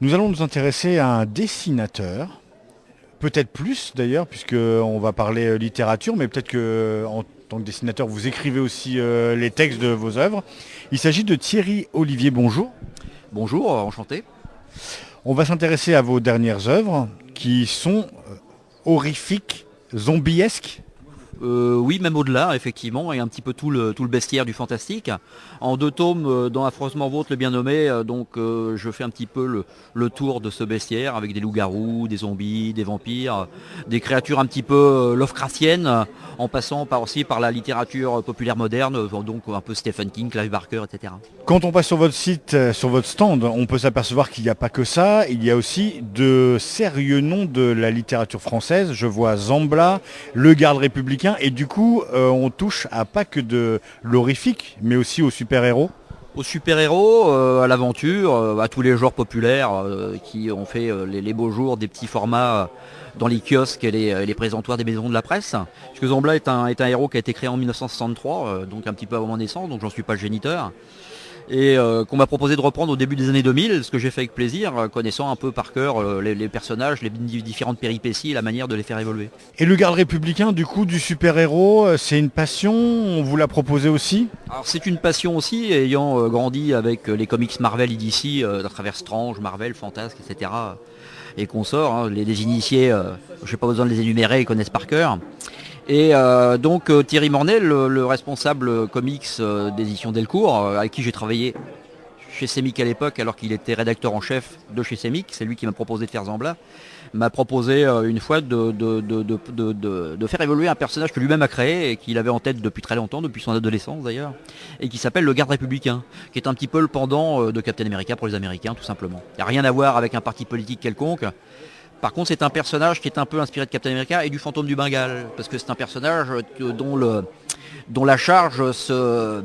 Nous allons nous intéresser à un dessinateur, peut-être plus d'ailleurs, puisqu'on va parler littérature, mais peut-être que en tant que dessinateur, vous écrivez aussi les textes de vos œuvres. Il s'agit de Thierry Olivier, bonjour. Bonjour, enchanté. On va s'intéresser à vos dernières œuvres qui sont horrifiques, zombiesques. Oui, même au-delà, effectivement, et un petit peu tout le bestiaire du fantastique. En deux tomes, dans Affreusement Vôtre, le bien nommé, je fais un petit peu le tour de ce bestiaire avec des loups-garous, des zombies, des vampires, des créatures un petit peu Lovecraftiennes, en passant aussi par la littérature populaire moderne, donc un peu Stephen King, Clive Barker, etc. Quand on passe sur votre site, sur votre stand, on peut s'apercevoir qu'il n'y a pas que ça, il y a aussi de sérieux noms de la littérature française. Je vois Zambla, Le Garde républicain, et du coup, on touche à pas que de l'horrifique, mais aussi aux super-héros. Aux super-héros, à l'aventure, à tous les genres populaires qui ont fait les beaux jours des petits formats dans les kiosques et les présentoirs des maisons de la presse. Puisque Zambla est un héros qui a été créé en 1963, donc un petit peu avant mon naissance, donc j'en suis pas le géniteur. Et qu'on m'a proposé de reprendre au début des années 2000, ce que j'ai fait avec plaisir, connaissant un peu par cœur les personnages, les différentes péripéties et la manière de les faire évoluer. Et Le Garde républicain, du coup, du super-héros, c'est une passion, on vous l'a proposé aussi. Alors c'est une passion aussi, ayant grandi avec les comics Marvel et DC, à travers Strange, Marvel, Fantasque, etc. Et consorts, hein, les initiés, je n'ai pas besoin de les énumérer, ils connaissent par cœur. Et Thierry Mornay, le responsable comics d'édition Delcourt, avec qui j'ai travaillé chez Semic à l'époque, alors qu'il était rédacteur en chef de chez Semic, c'est lui qui m'a proposé de faire Zambla, m'a proposé une fois de faire évoluer un personnage que lui-même a créé et qu'il avait en tête depuis très longtemps, depuis son adolescence d'ailleurs, et qui s'appelle le Garde républicain, qui est un petit peu le pendant de Captain America pour les Américains, tout simplement. Il n'y a rien à voir avec un parti politique quelconque. Par contre, c'est un personnage qui est un peu inspiré de Captain America et du fantôme du Bengale, parce que c'est un personnage dont la charge se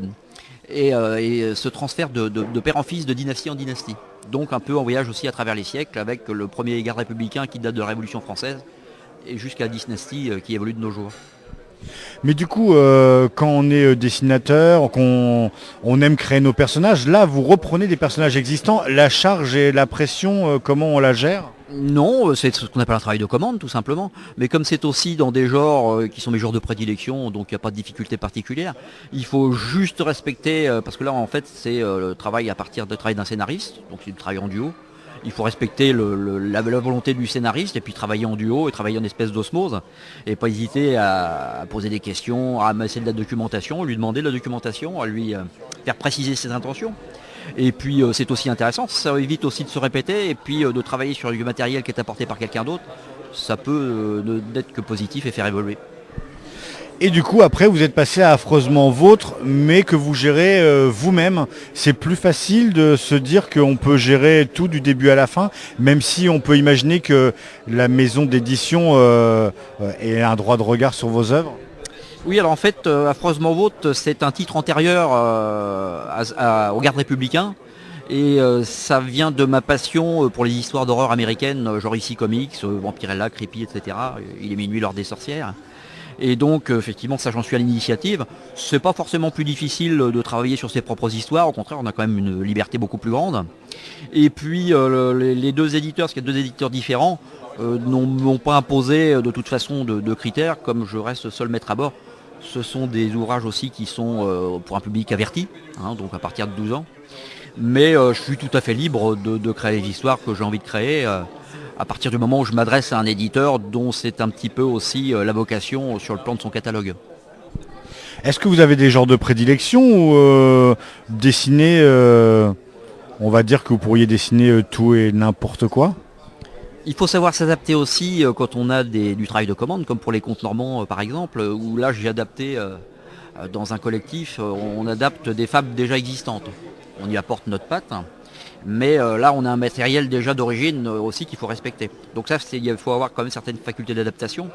transfère de père en fils, de dynastie en dynastie. Donc un peu en voyage aussi à travers les siècles, avec le premier garde républicain qui date de la Révolution française, et jusqu'à la dynastie qui évolue de nos jours. Mais du coup, quand on est dessinateur, qu'on aime créer nos personnages, là, vous reprenez des personnages existants. La charge et la pression, comment on la gère? Non, c'est ce qu'on appelle un travail de commande tout simplement. Mais comme c'est aussi dans des genres qui sont mes genres de prédilection, donc il n'y a pas de difficulté particulière, il faut juste respecter, parce que là en fait c'est le travail à partir de travail d'un scénariste, donc c'est du travail en duo. Il faut respecter la volonté du scénariste et puis travailler en duo et travailler en espèce d'osmose. Et pas hésiter à poser des questions, à amasser de la documentation, lui demander de la documentation, à lui faire préciser ses intentions. Et puis c'est aussi intéressant, ça évite aussi de se répéter et puis de travailler sur du matériel qui est apporté par quelqu'un d'autre. Ça peut n'être que positif et faire évoluer. Et du coup, après, vous êtes passé à Affreusement Vôtre, mais que vous gérez vous-même. C'est plus facile de se dire qu'on peut gérer tout du début à la fin, même si on peut imaginer que la maison d'édition ait un droit de regard sur vos œuvres. Oui, alors en fait, Affreusement Vôtre, c'est un titre antérieur au Garde républicain. Et ça vient de ma passion pour les histoires d'horreur américaines, genre ici Comics, Vampirella, Creepy, etc. Il est minuit l'heure des sorcières. Et donc, effectivement, ça j'en suis à l'initiative. C'est pas forcément plus difficile de travailler sur ses propres histoires. Au contraire, on a quand même une liberté beaucoup plus grande. Et puis, les deux éditeurs, parce qu'il y a deux éditeurs différents, n'ont pas imposé de toute façon de critères, comme je reste seul maître à bord. Ce sont des ouvrages aussi qui sont pour un public averti, hein, donc à partir de 12 ans. Mais je suis tout à fait libre de créer les histoires que j'ai envie de créer à partir du moment où je m'adresse à un éditeur dont c'est un petit peu aussi la vocation sur le plan de son catalogue. Est-ce que vous avez des genres de prédilection ou dessiner, on va dire que vous pourriez dessiner tout et n'importe quoi? Il faut savoir s'adapter aussi quand on a du travail de commande, comme pour les contes normands par exemple, où là j'ai adapté dans un collectif, on adapte des fables déjà existantes. On y apporte notre patte. Mais là, on a un matériel déjà d'origine aussi qu'il faut respecter. Donc ça, il faut avoir quand même certaines facultés d'adaptation.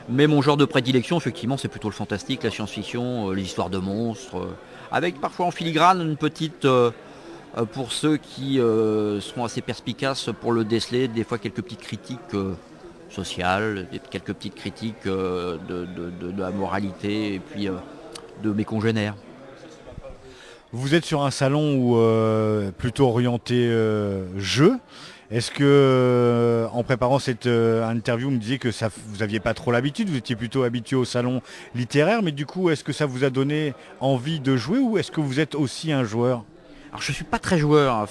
Mais mon genre de prédilection, effectivement, c'est plutôt le fantastique, la science-fiction, les histoires de monstres, avec parfois en filigrane une petite, pour ceux qui seront assez perspicaces pour le déceler, des fois quelques petites critiques sociales, quelques petites critiques de la moralité et puis de mes congénères. Vous êtes sur un salon où, plutôt orienté jeu. Est-ce que, en préparant cette interview, vous me disiez que vous n'aviez pas trop l'habitude, vous étiez plutôt habitué au salon littéraire, mais du coup, est-ce que ça vous a donné envie de jouer ou est-ce que vous êtes aussi un joueur? Alors je suis pas très joueur en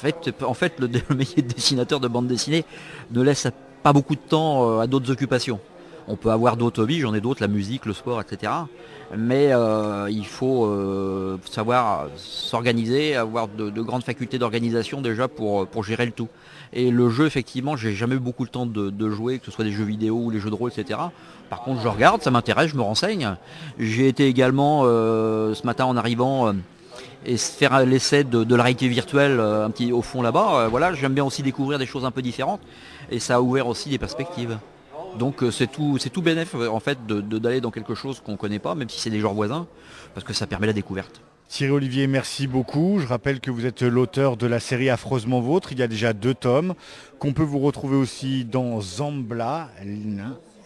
fait le métier de dessinateur de bande dessinée ne laisse pas beaucoup de temps à d'autres occupations. On peut avoir d'autres hobbies, j'en ai d'autres, la musique, le sport, etc. Mais il faut savoir s'organiser, avoir de grandes facultés d'organisation déjà pour gérer le tout. Et le jeu, effectivement, j'ai jamais eu beaucoup le temps de jouer, que ce soit des jeux vidéo ou les jeux de rôle, etc. Par contre, je regarde, ça m'intéresse, je me renseigne. J'ai été également ce matin en arrivant et faire l'essai de la réalité virtuelle un petit au fond là-bas. Voilà, j'aime bien aussi découvrir des choses un peu différentes et ça a ouvert aussi des perspectives. Donc c'est tout bénéf en fait d'aller dans quelque chose qu'on ne connaît pas, même si c'est des genres voisins, parce que ça permet la découverte. Thierry Olivier, merci beaucoup. Je rappelle que vous êtes l'auteur de la série Affreusement Vôtre. Il y a déjà 2 tomes, qu'on peut vous retrouver aussi dans Zambla,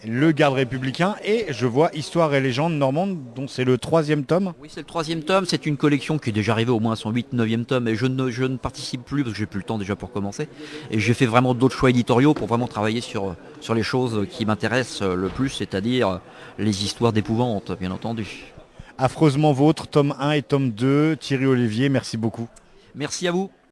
Le Garde républicain, et je vois Histoire et légende normande, dont c'est le 3e tome. Oui, c'est le 3e tome, c'est une collection qui est déjà arrivée au moins à son 8-9e tome, et je ne participe plus parce que j'ai plus le temps déjà pour commencer. Et j'ai fait vraiment d'autres choix éditoriaux pour vraiment travailler sur les choses qui m'intéressent le plus, c'est-à-dire les histoires d'épouvante, bien entendu. Affreusement Vôtre, tome 1 et tome 2. Thierry Olivier, merci beaucoup. Merci à vous.